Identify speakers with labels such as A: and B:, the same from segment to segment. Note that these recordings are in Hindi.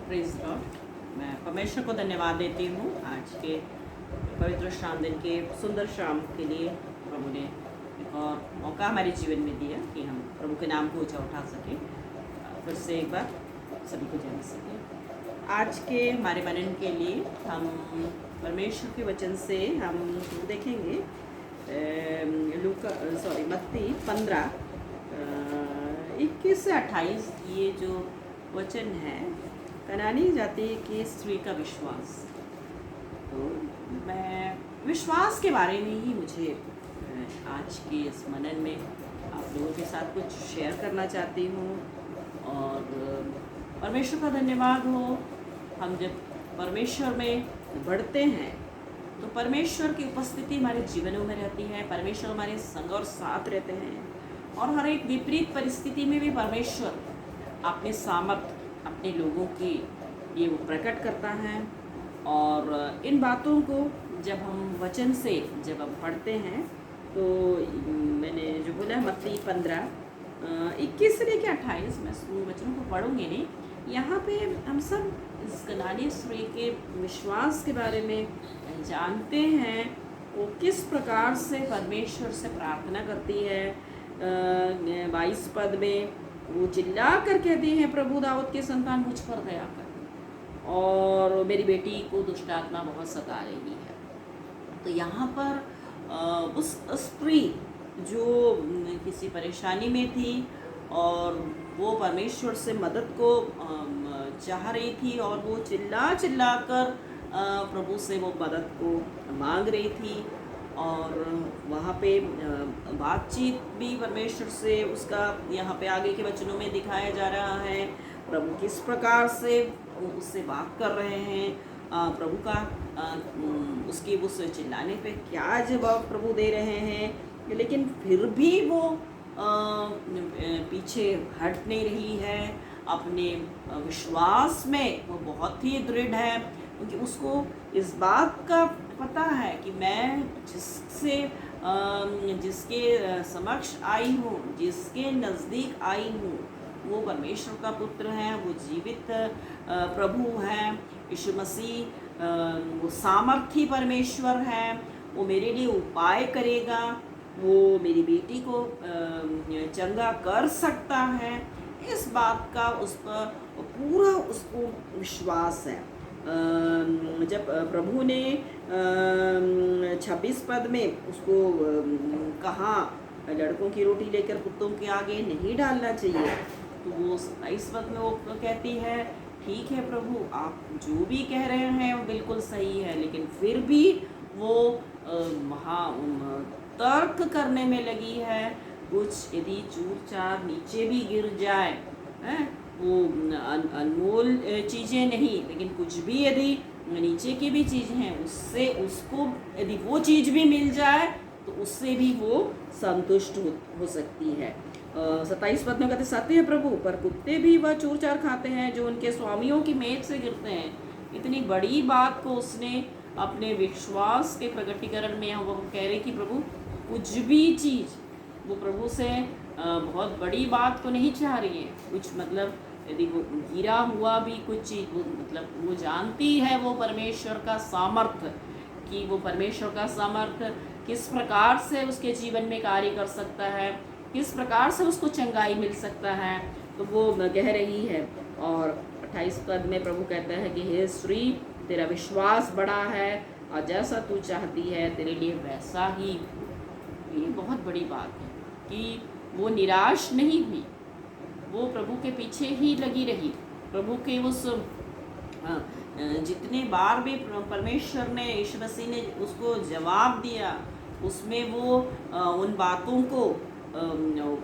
A: Praise God. मैं परमेश्वर को धन्यवाद देती हूँ आज के पवित्र शाम दिन के सुंदर शाम के लिए। प्रभु ने एक और मौका हमारे जीवन में दिया कि हम प्रभु के नाम को ऊंचा उठा सकें। फिर से एक बार सभी को जान सकें। आज के हमारे मनन के लिए हम परमेश्वर के वचन से हम देखेंगे मत्ती 15 21 से 28। ये जो वचन है कनानी जाति की स्त्री का विश्वास। तो मैं विश्वास के बारे में ही मुझे आज के इस मनन में आप लोगों के साथ कुछ शेयर करना चाहती हूँ। और परमेश्वर का धन्यवाद हो, हम जब परमेश्वर में बढ़ते हैं तो परमेश्वर की उपस्थिति हमारे जीवनों में रहती है। परमेश्वर हमारे संग और साथ रहते हैं और हर एक विपरीत परिस्थिति में भी परमेश्वर अपने सामर्थ अपने लोगों की ये वो प्रकट करता है। और इन बातों को जब हम वचन से जब हम पढ़ते हैं तो मैंने जो बोला मत्ती 15 21 से लेकर 28, मैं वचनों को पढ़ूंगी नहीं। यहाँ पे हम सब इस कनानी स्त्री के विश्वास के बारे में जानते हैं। वो किस प्रकार से परमेश्वर से प्रार्थना करती है। 22 पद में वो चिल्ला कर कहती है, प्रभु दाऊद के संतान मुझ पर दया कर, और मेरी बेटी को दुष्ट आत्मा बहुत सता रही है। तो यहाँ पर उस स्त्री जो किसी परेशानी में थी और वो परमेश्वर से मदद को चाह रही थी और वो चिल्ला कर प्रभु से वो मदद को मांग रही थी। और वहाँ पे बातचीत भी परमेश्वर से उसका यहाँ पे आगे के वचनों में दिखाया जा रहा है। प्रभु किस प्रकार से उससे बात कर रहे हैं, प्रभु का उसके उस चिल्लाने पे क्या जवाब प्रभु दे रहे हैं। लेकिन फिर भी वो पीछे हट नहीं रही है। अपने विश्वास में वो बहुत ही दृढ़ है, क्योंकि उसको इस बात का पता है कि मैं जिसके समक्ष आई हूँ, जिसके नज़दीक आई हूँ, वो परमेश्वर का पुत्र है, वो जीवित प्रभु है, यीशु मसीह वो सामर्थी परमेश्वर है। वो मेरे लिए उपाय करेगा, वो मेरी बेटी को चंगा कर सकता है। इस बात का उस पर पूरा उसको विश्वास है। जब प्रभु ने 26 पद में उसको कहा लड़कों की रोटी लेकर कुत्तों के आगे नहीं डालना चाहिए, तो वो 27 पद में वो कहती है, ठीक है प्रभु, आप जो भी कह रहे हैं वो बिल्कुल सही है। लेकिन फिर भी वो तर्क करने में लगी है। कुछ यदि चूर चार नीचे भी गिर जाए, वो अनमोल चीज़ें नहीं, लेकिन कुछ भी यदि नीचे की भी चीज़ हैं, उससे उसको यदि वो चीज़ भी मिल जाए तो उससे भी वो संतुष्ट हो सकती है। 27 पद में कहते, सत्य है प्रभु, पर कुत्ते भी वह चूर चार खाते हैं जो उनके स्वामियों की मेज से गिरते हैं। इतनी बड़ी बात को उसने अपने विश्वास के प्रकटीकरण में वो कह रही कि प्रभु कुछ भी चीज़, वो प्रभु से बहुत बड़ी बात को नहीं चाह रही है। कुछ मतलब यदि वो गिरा हुआ भी कुछ चीज़, वो मतलब वो जानती है वो परमेश्वर का सामर्थ्य, कि वो परमेश्वर का सामर्थ्य किस प्रकार से उसके जीवन में कार्य कर सकता है, किस प्रकार से उसको चंगाई मिल सकता है। तो वो कह रही है। और 28 पद में प्रभु कहता है कि हे स्त्री, तेरा विश्वास बड़ा है और जैसा तू चाहती है तेरे लिए वैसा ही। ये बहुत बड़ी बात है कि वो निराश नहीं हुई, वो प्रभु के पीछे ही लगी रही। प्रभु के उस जितने बार भी परमेश्वर ने, यीशु मसीह ने उसको जवाब दिया, उसमें वो उन बातों को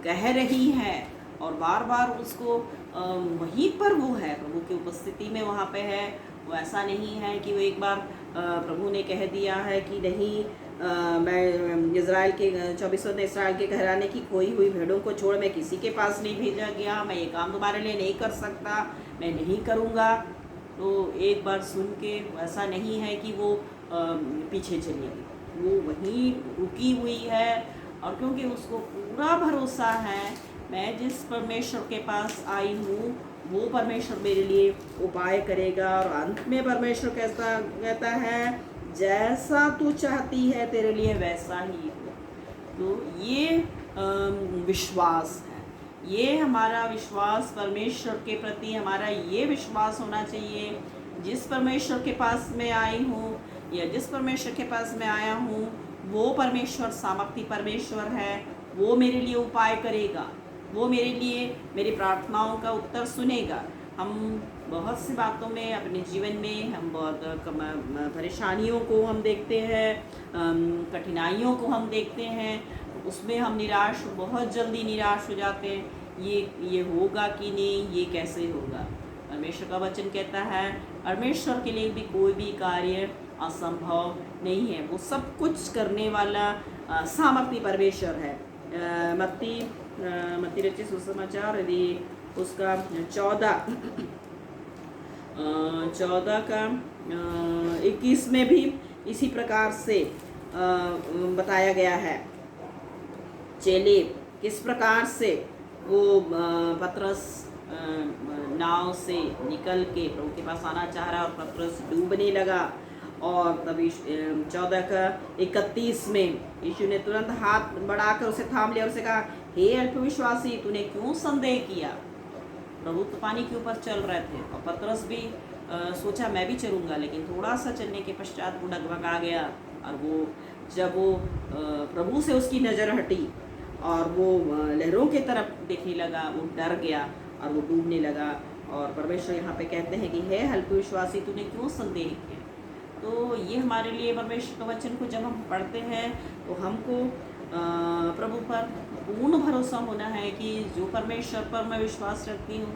A: कह रही है और बार बार उसको वहीं पर वो है, प्रभु की उपस्थिति में वहाँ पे है। वो ऐसा नहीं है कि वो एक बार प्रभु ने कह दिया है कि नहीं, मैं इज़राइल के 24 ने इस्राएल के घराने की खोई हुई भेड़ों को छोड़ मैं किसी के पास नहीं भेजा गया, मैं ये काम तुम्हारे लिए नहीं कर सकता, मैं नहीं करूँगा। तो एक बार सुन के ऐसा नहीं है कि वो पीछे चली गई, वो वहीं रुकी हुई है। और क्योंकि उसको पूरा भरोसा है, मैं जिस परमेश्वर के पास आई हूँ वो परमेश्वर मेरे लिए उपाय करेगा। और अंत में परमेश्वर कैसा कहता है, जैसा तू चाहती है तेरे लिए वैसा ही हो। तो ये विश्वास है, ये हमारा विश्वास परमेश्वर के प्रति, हमारा ये विश्वास होना चाहिए, जिस परमेश्वर के पास मैं आई हूँ या जिस परमेश्वर के पास मैं आया हूँ, वो परमेश्वर सामर्थी परमेश्वर है। वो मेरे लिए उपाय करेगा, वो मेरे लिए मेरी प्रार्थनाओं का उत्तर सुनेगा। हम बहुत सी बातों में अपने जीवन में हम बहुत परेशानियों को हम देखते हैं, कठिनाइयों को हम देखते हैं, उसमें हम बहुत जल्दी निराश हो जाते हैं। ये होगा कि नहीं, ये कैसे होगा। परमेश्वर का वचन कहता है परमेश्वर के लिए भी कोई भी कार्य असंभव नहीं है। वो सब कुछ करने वाला सामर्थी परमेश्वर है। मत्ती रचित सुसमाचार यदि उसका 14 का 21 में भी इसी प्रकार से बताया गया है। चेले किस प्रकार से वो पतरस नाव से निकल के प्रभु के पास आना चाह रहा और पतरस डूबने लगा। और तभी 14 का 31 में यीशु ने तुरंत हाथ बढ़ाकर उसे थाम लिया और उसे कहा, हे अल्पविश्वासी, तूने क्यों संदेह किया। प्रभु तो पानी के ऊपर चल रहे थे और पतरस भी सोचा मैं भी चलूँगा, लेकिन थोड़ा सा चलने के पश्चात वो डगमगा गया। और वो जब वो प्रभु से उसकी नज़र हटी और वो लहरों के तरफ देखने लगा, वो डर गया और वो डूबने लगा। और परमेश्वर यहाँ पे कहते हैं कि हे अल्पविश्वासी, तूने क्यों संदेह किया। तो ये हमारे लिए परमेश्वर के वचन को जब हम पढ़ते हैं तो हमको प्रभु पर पूर्ण भरोसा होना है कि जो परमेश्वर पर मैं विश्वास रखती हूँ,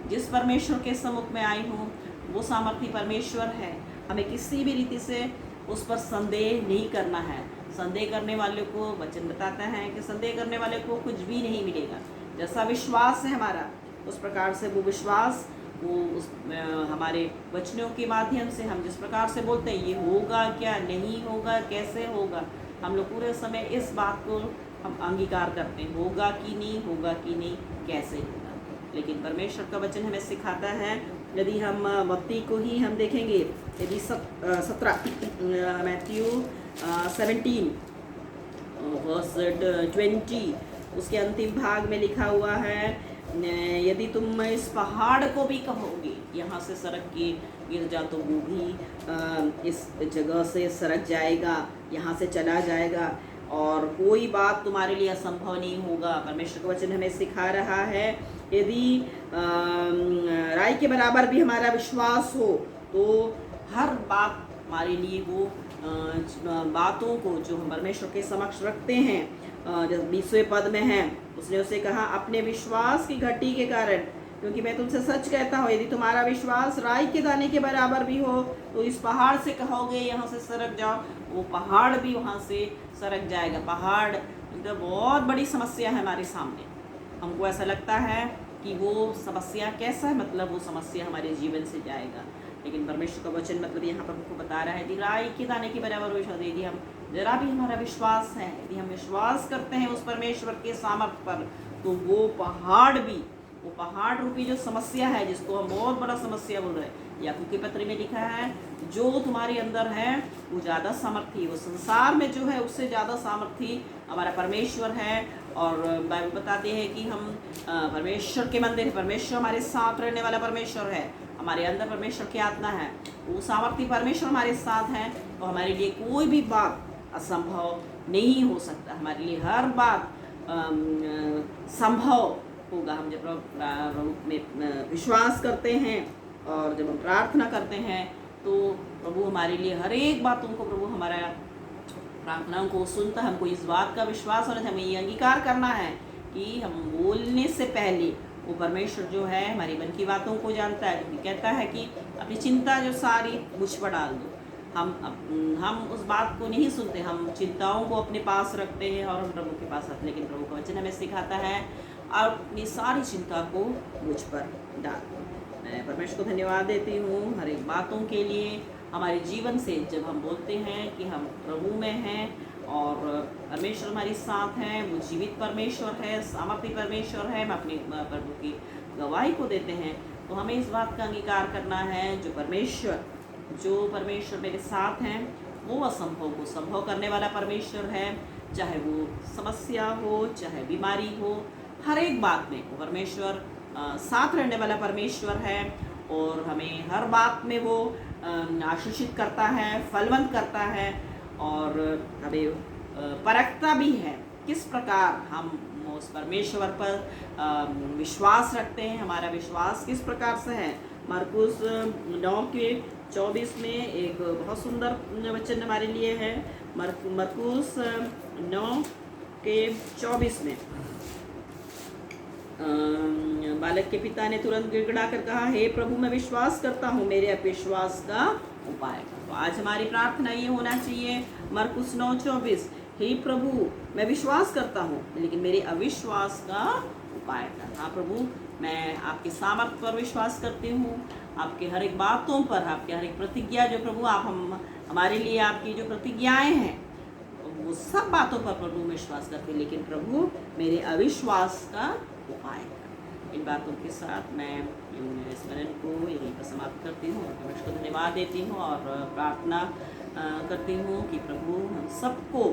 A: जिस परमेश्वर के सम्मुख में आई हूँ, वो सामर्थी परमेश्वर है। हमें किसी भी रीति से उस पर संदेह नहीं करना है। संदेह करने वाले को वचन बताता है कि संदेह करने वाले को कुछ भी नहीं मिलेगा। जैसा विश्वास है हमारा, उस प्रकार से वो विश्वास हमारे वचनों के माध्यम से हम जिस प्रकार से बोलते हैं, ये होगा क्या, नहीं होगा, कैसे होगा, हम लोग पूरे समय इस बात को हम अंगीकार करते हैं, होगा कि नहीं, होगा कि नहीं, कैसे होगा। लेकिन परमेश्वर का वचन हमें सिखाता है, यदि हम मत्ती को ही हम देखेंगे, यदि 17 मैथ्यू 17 वर्स 20 उसके अंतिम भाग में लिखा हुआ है, यदि तुम इस पहाड़ को भी कहोगे यहाँ से सरक के गिर जा, तो वो भी इस जगह से सरक जाएगा, यहाँ से चला जाएगा, और कोई बात तुम्हारे लिए असंभव नहीं होगा। परमेश्वर का वचन हमें सिखा रहा है, यदि राई के बराबर भी हमारा विश्वास हो तो हर बात हमारे लिए वो बातों को जो हम परमेश्वर के समक्ष रखते हैं, जब 20वें पद में है, उसने उसे कहा, अपने विश्वास की घटी के कारण, क्योंकि मैं तुमसे सच कहता हूँ, यदि तुम्हारा विश्वास राई के दाने के बराबर भी हो तो इस पहाड़ से कहोगे यहाँ से सरक जाओ, वो पहाड़ भी वहाँ से सरक जाएगा। पहाड़ तो बहुत बड़ी समस्या है हमारे सामने। हमको ऐसा लगता है कि वो समस्या कैसा है, मतलब वो समस्या हमारे जीवन से जाएगा, लेकिन परमेश्वर का वचन मतलब यहाँ पर हमको बता रहा है कि राई के दाने के बराबर विश्वास, यदि हम जरा भी हमारा विश्वास है, यदि हम विश्वास करते हैं उस परमेश्वर के सामर्थ्य पर, तो वो पहाड़ रूपी जो समस्या है, जिसको हम बहुत बड़ा समस्या बोल रहे हैं, याकूब के पत्र में लिखा है, जो तुम्हारे अंदर है वो ज़्यादा सामर्थी, वो संसार में जो है उससे ज़्यादा सामर्थी हमारा परमेश्वर है। और बाइबल बताते हैं कि हम परमेश्वर के मंदिर है, परमेश्वर हमारे साथ रहने वाला परमेश्वर है, हमारे अंदर परमेश्वर की आत्मा है, वो सामर्थी परमेश्वर हमारे साथ हैं, तो हमारे लिए कोई भी बात असंभव नहीं हो सकता। हमारे लिए हर बात संभव होगा। हम जब प्रभु में विश्वास करते हैं और जब हम प्रार्थना करते हैं, तो प्रभु हमारे लिए हर एक बातों को, प्रभु हमारा प्रार्थनाओं को सुनता है। हमको इस बात का विश्वास होना चाहिए, हमें ये अंगीकार करना है कि हम बोलने से पहले वो परमेश्वर जो है हमारी मन की बातों को जानता है, क्योंकि कहता है कि अपनी चिंता जो सारी मुझ पर डाल दो। हम उस बात को नहीं सुनते, हम चिंताओं को अपने पास रखते हैं और हम प्रभु के पास आते, लेकिन प्रभु का वचन हमें सिखाता है अपनी सारी चिंता को मुझ पर डाल दो। मैं परमेश्वर को धन्यवाद देती हूँ हर एक बातों के लिए। हमारे जीवन से जब हम बोलते हैं कि हम प्रभु में हैं और परमेश्वर हमारे साथ हैं, वो जीवित परमेश्वर है, सामर्थी परमेश्वर है, हम अपने प्रभु की गवाही को देते हैं, तो हमें इस बात का अंगीकार करना है जो परमेश्वर मेरे साथ हैं, वो असंभव को संभव करने वाला परमेश्वर है। चाहे वो समस्या हो, चाहे बीमारी हो, हर एक बात में वो परमेश्वर साथ रहने वाला परमेश्वर है और हमें हर बात में वो आशीषित करता है, फलवंत करता है और हमें परखता भी है किस प्रकार हम उस परमेश्वर पर विश्वास रखते हैं, हमारा विश्वास किस प्रकार से है। मरकुस 9:24 में एक बहुत सुंदर वचन हमारे लिए है। मरकुस 9:24 में बालक के पिता ने तुरंत गिड़गिड़ा कर कहा, हे प्रभु मैं विश्वास करता हूँ, मेरे अविश्वास का उपाय कर। तो आज हमारी प्रार्थना ये होना चाहिए, मरकुस 9:24, हे प्रभु मैं विश्वास करता हूँ लेकिन मेरे अविश्वास का उपाय कर। हाँ प्रभु, मैं आपके सामर्थ्य पर विश्वास करती हूँ, आपके हर एक बातों पर, आपके हर एक प्रतिज्ञा जो प्रभु आप हमारे लिए आपकी जो प्रतिज्ञाएं हैं वो सब बातों पर प्रभु विश्वास करते हैं, लेकिन प्रभु मेरे अविश्वास का उपाय कर। इन बातों के साथ मैं इस वचन को यहीं पर समाप्त करती हूँ और परमेश्वर को धन्यवाद देती हूँ और प्रार्थना करती हूँ कि प्रभु हम सबको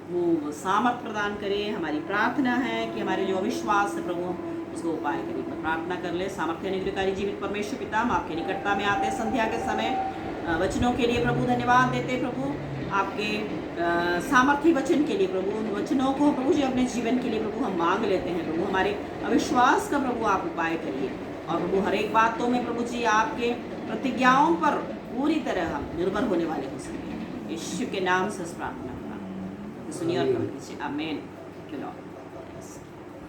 A: वो सामर्थ प्रदान करे। हमारी प्रार्थना है कि हमारे जो अविश्वास है प्रभु उसको उपाय करें। तो प्रार्थना कर ले। सामर्थ्य अनुग्रहकारी जीवित परमेश्वर पिता, हम आपके निकटता में आते हैं संध्या के समय वचनों के लिए प्रभु धन्यवाद देते प्रभु, आपके सामर्थ्य वचन के लिए प्रभु, उन वचनों को प्रभु जी अपने जीवन के लिए प्रभु हम मांग लेते हैं। प्रभु हमारे अविश्वास का प्रभु आप उपाय करिए और प्रभु हर एक बातों में प्रभु जी आपके प्रतिज्ञाओं पर पूरी तरह हम निर्भर होने वाले हो सकें। यीशु के नाम से प्रार्थना सुनिए और कबूल कीजिए। आमीन।